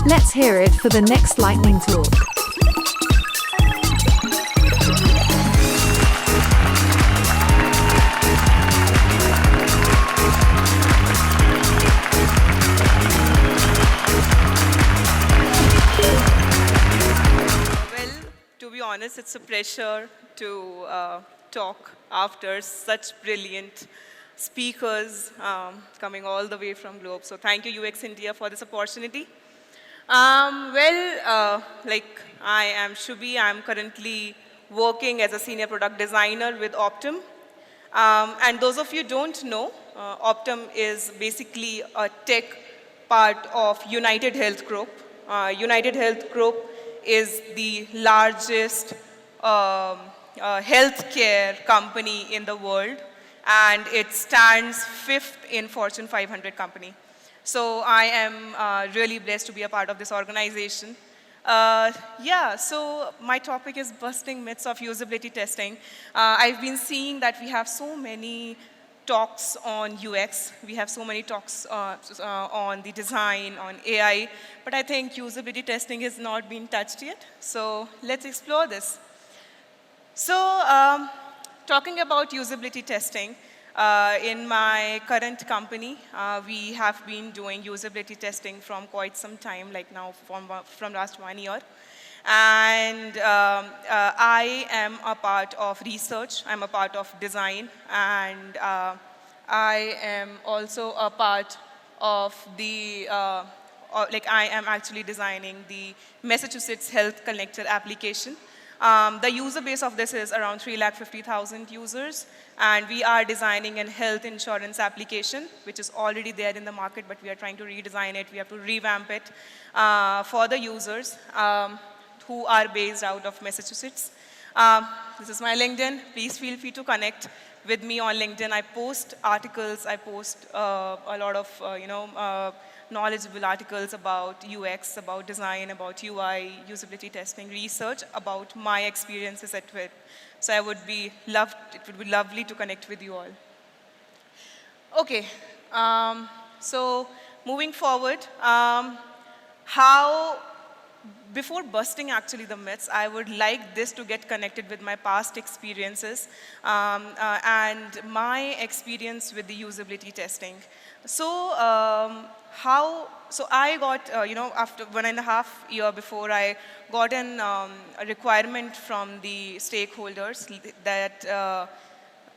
Let's hear it for the next lightning talk. To be honest, it's a pleasure to talk after such brilliant speakers coming all the way from Globe. So thank you, UX India, for this opportunity. Like I am Shubhi. I'm currently working as a senior product designer with Optum. And those of you who don't know, Optum is basically a tech part of United Health Group. United Health Group is the largest healthcare company in the world, and it stands 5th in Fortune 500 company. So I am really blessed to be a part of this organization. So my topic is busting myths of usability testing. I've been seeing that we have so many talks on UX. We have so many talks on the design, on AI, but I think usability testing has not been touched yet. So let's explore this. So talking about usability testing, in my current company, we have been doing usability testing from quite some time, like now from last 1 year. And I am a part of research, I'm a part of design, and I am also a part of the, I am actually designing the Massachusetts Health Connector application. The user base of this is around 350,000 users, and we are designing a health insurance application, which is already there in the market, but we are trying to redesign it. We have to revamp it for the users who are based out of Massachusetts. This is my LinkedIn. Please feel free to connect with me on LinkedIn. I post articles. I post a lot of knowledgeable articles about UX, about design, about UI, usability testing, research, about my experiences at WIT. So it would be lovely to connect with you all. Okay, so moving forward, before busting actually the myths, I would like this to get connected with my past experiences and my experience with the usability testing. So I got, after 1.5 years before, I got a requirement from the stakeholders that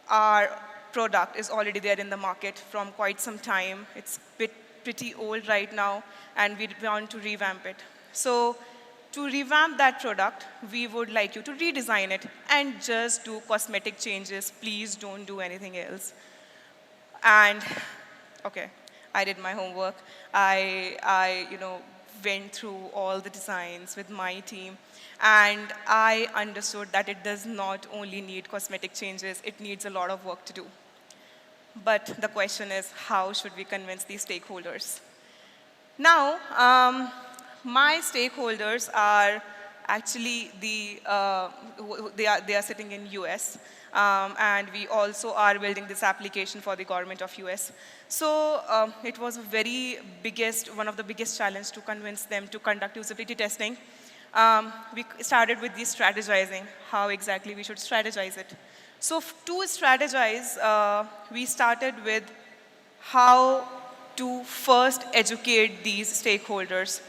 our product is already there in the market from quite some time. It's pretty old right now, and we want to revamp it. So to revamp that product, we would like you to redesign it and just do cosmetic changes. Please don't do anything else. And okay, I did my homework. I went through all the designs with my team, and I understood that it does not only need cosmetic changes, it needs a lot of work to do. But the question is, how should we convince these stakeholders? Now, my stakeholders are actually they are sitting in US, and we also are building this application for the government of US. So it was one of the biggest challenges to convince them to conduct usability testing. We started with the strategizing, how exactly we should strategize it. So to strategize, we started with how to first educate these stakeholders.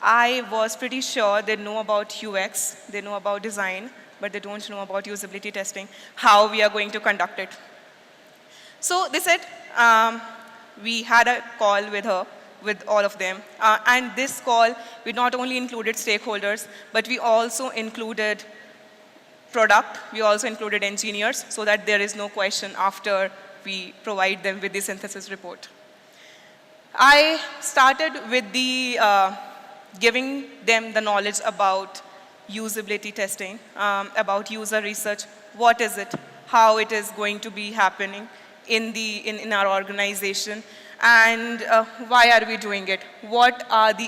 I was pretty sure they know about UX, they know about design, but they don't know about usability testing, how we are going to conduct it. So they said, we had a call with all of them. And this call, we not only included stakeholders, but we also included product, we also included engineers, so that there is no question after we provide them with the synthesis report. I started with the giving them the knowledge about usability testing, about user research, what is it, how it is going to be happening in our organization, and why are we doing it, what are the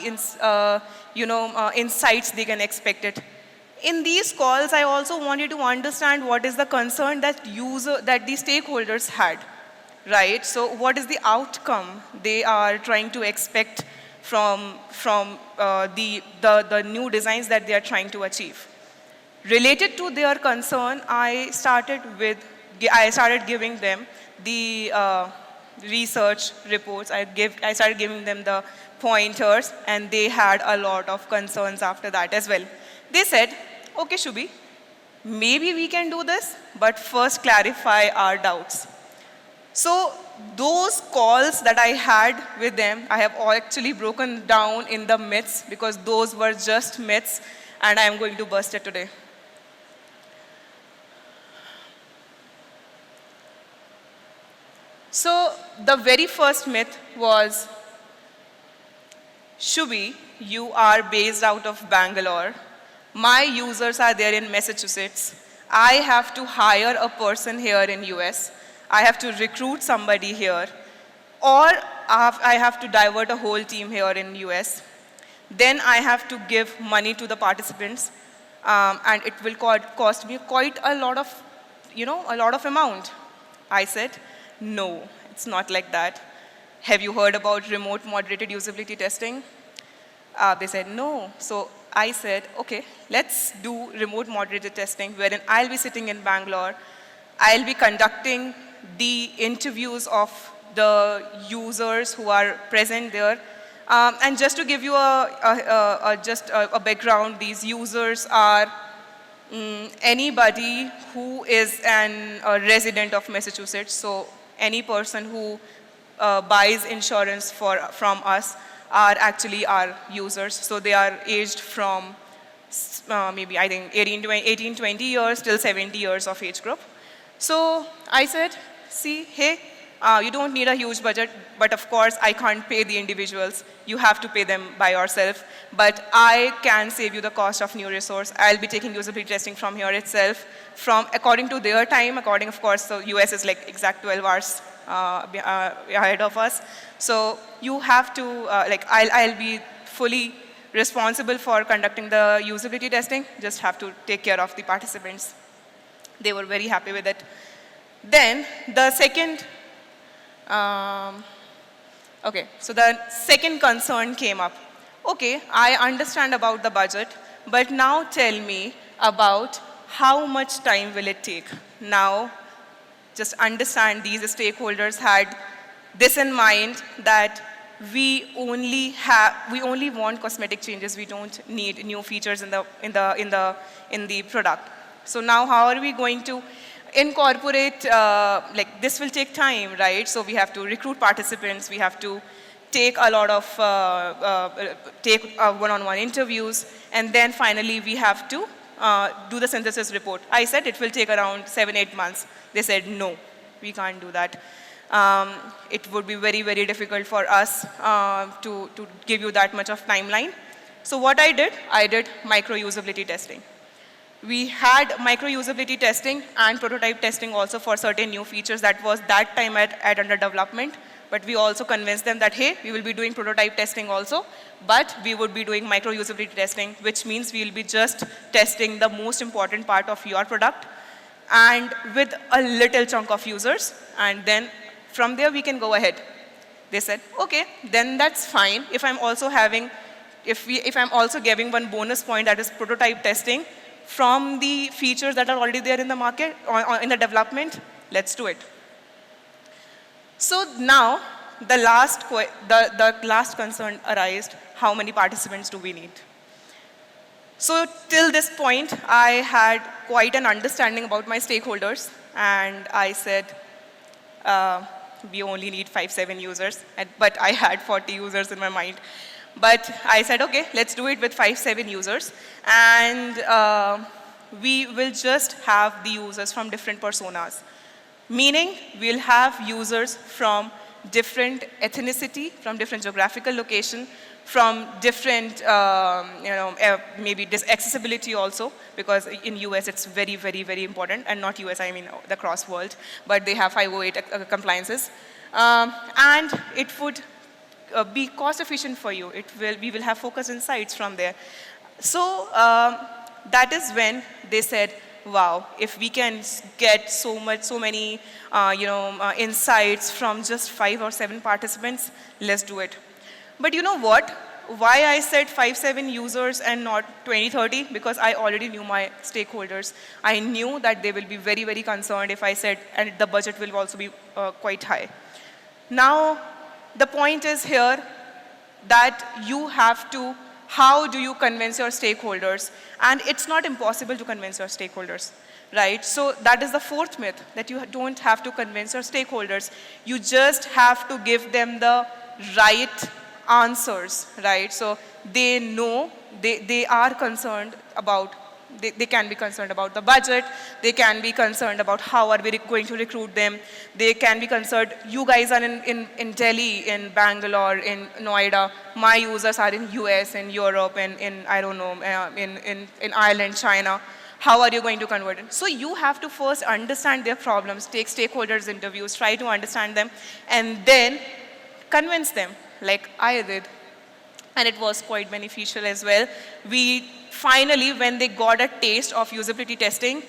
insights they can expect it. In these calls, I also wanted to understand what is the concern that the stakeholders had, right? So what is the outcome they are trying to expect from the new designs that they are trying to achieve. Related to their concern, I started giving them the research reports. I started giving them the pointers, and they had a lot of concerns after that as well. They said, okay, Shubhi, maybe we can do this, but first clarify our doubts. So those calls that I had with them, I have all actually broken down in the myths, because those were just myths, and I am going to bust it today. So the very first myth was, Shubhi, you are based out of Bangalore. My users are there in Massachusetts. I have to hire a person here in US. I have to recruit somebody here. Or I have to divert a whole team here in US. Then I have to give money to the participants. And it will cost me quite a lot of amount. I said, no, it's not like that. Have you heard about remote moderated usability testing? They said, no. So I said, okay, let's do remote moderated testing, wherein I'll be sitting in Bangalore. I'll be conducting the interviews of the users who are present there. And just to give you a background, these users are anybody who is a resident of Massachusetts. So any person who buys insurance from us are actually our users. So they are aged from maybe, I think, 18, 20 years till 70 years of age group. So I said, see, hey, you don't need a huge budget, but of course I can't pay the individuals. You have to pay them by yourself. But I can save you the cost of new resource. I'll be taking usability testing from here itself, according to their time, of course, so US is like exact 12 hours ahead of us. So you have to, I'll be fully responsible for conducting the usability testing, just have to take care of the participants. They were very happy with it. Then the second, so the second concern came up. Okay, I understand about the budget, but now tell me about how much time will it take. Now, just understand these stakeholders had this in mind, that we only want cosmetic changes. We don't need new features in the product. So now, how are we going to incorporate? This will take time, right? So we have to recruit participants. We have to take a lot of one-on-one interviews, and then finally we have to do the synthesis report. I said it will take around 7-8 months. They said no, we can't do that. It would be very, very difficult for us to give you that much of timeline. So what I did micro-usability testing. We had micro-usability testing and prototype testing also for certain new features that was that time at under development. But we also convinced them that, hey, we will be doing prototype testing also, but we would be doing micro-usability testing, which means we will be just testing the most important part of your product and with a little chunk of users, and then from there we can go ahead. They said, okay, then that's fine. If I'm also giving one bonus point, that is prototype testing from the features that are already there in the market, or in the development, let's do it. So now, the last concern arose, how many participants do we need? So till this point, I had quite an understanding about my stakeholders, and I said, we only need 5-7 users, but I had 40 users in my mind. But I said, okay, let's do it with 5-7 users, and we will just have the users from different personas. Meaning, we'll have users from different ethnicity, from different geographical location, from different, maybe accessibility also, because in US it's very, very, very important, and not US, I mean the cross world, but they have 508 compliances. And it would be cost efficient for you. We will have focused insights from there. So that is when they said, wow, if we can get so many insights from just 5 or 7 participants, let's do it. But you know what? Why I said 5-7 users and not 20-30? Because I already knew my stakeholders. I knew that they will be very, very concerned if I said, and the budget will also be quite high. Now, the point is here that you have to, how do you convince your stakeholders? And it's not impossible to convince your stakeholders, right? So that is the fourth myth, that you don't have to convince your stakeholders. You just have to give them the right answers, right? So they know, they are concerned about, they can be concerned about the budget, they can be concerned about how are we going to recruit them, they can be concerned, you guys are in Delhi, in Bangalore, in Noida, my users are in US, in Europe, and in, I don't know, in Ireland, China. How are you going to convert it? So you have to first understand their problems, take stakeholders interviews, try to understand them, and then convince them, like I did. And it was quite beneficial as well. We finally, when they got a taste of usability testing,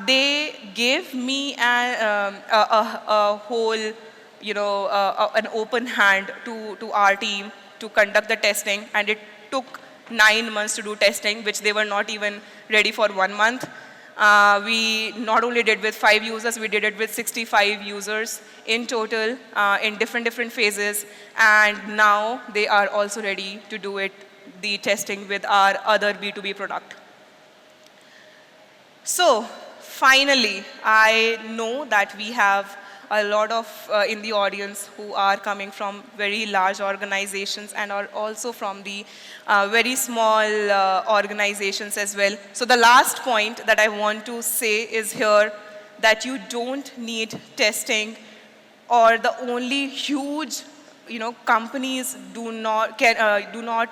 they gave me a whole, you know, an open hand to our team to conduct the testing. And it took 9 months to do testing, which they were not even ready for 1 month. We not only did with 5 users, we did it with 65 users in total in different phases. And now they are also ready to do it, the testing with our other B2B product. So finally, I know that we have a lot of in the audience who are coming from very large organizations and are also from the very small organizations as well. So the last point that I want to say is here that you don't need testing, or the only huge, you know, companies do not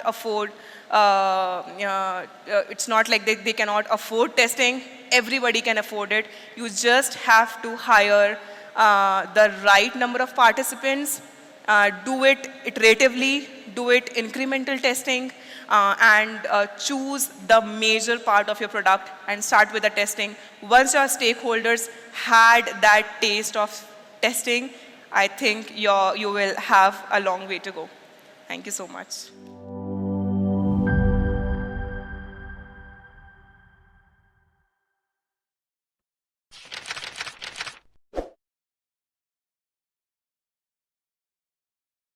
afford. It's not like they cannot afford testing. Everybody can afford it. You just have to hire the right number of participants, do it iteratively, do it incremental testing, and choose the major part of your product and start with the testing. Once your stakeholders had that taste of testing, I think you will have a long way to go. Thank you so much.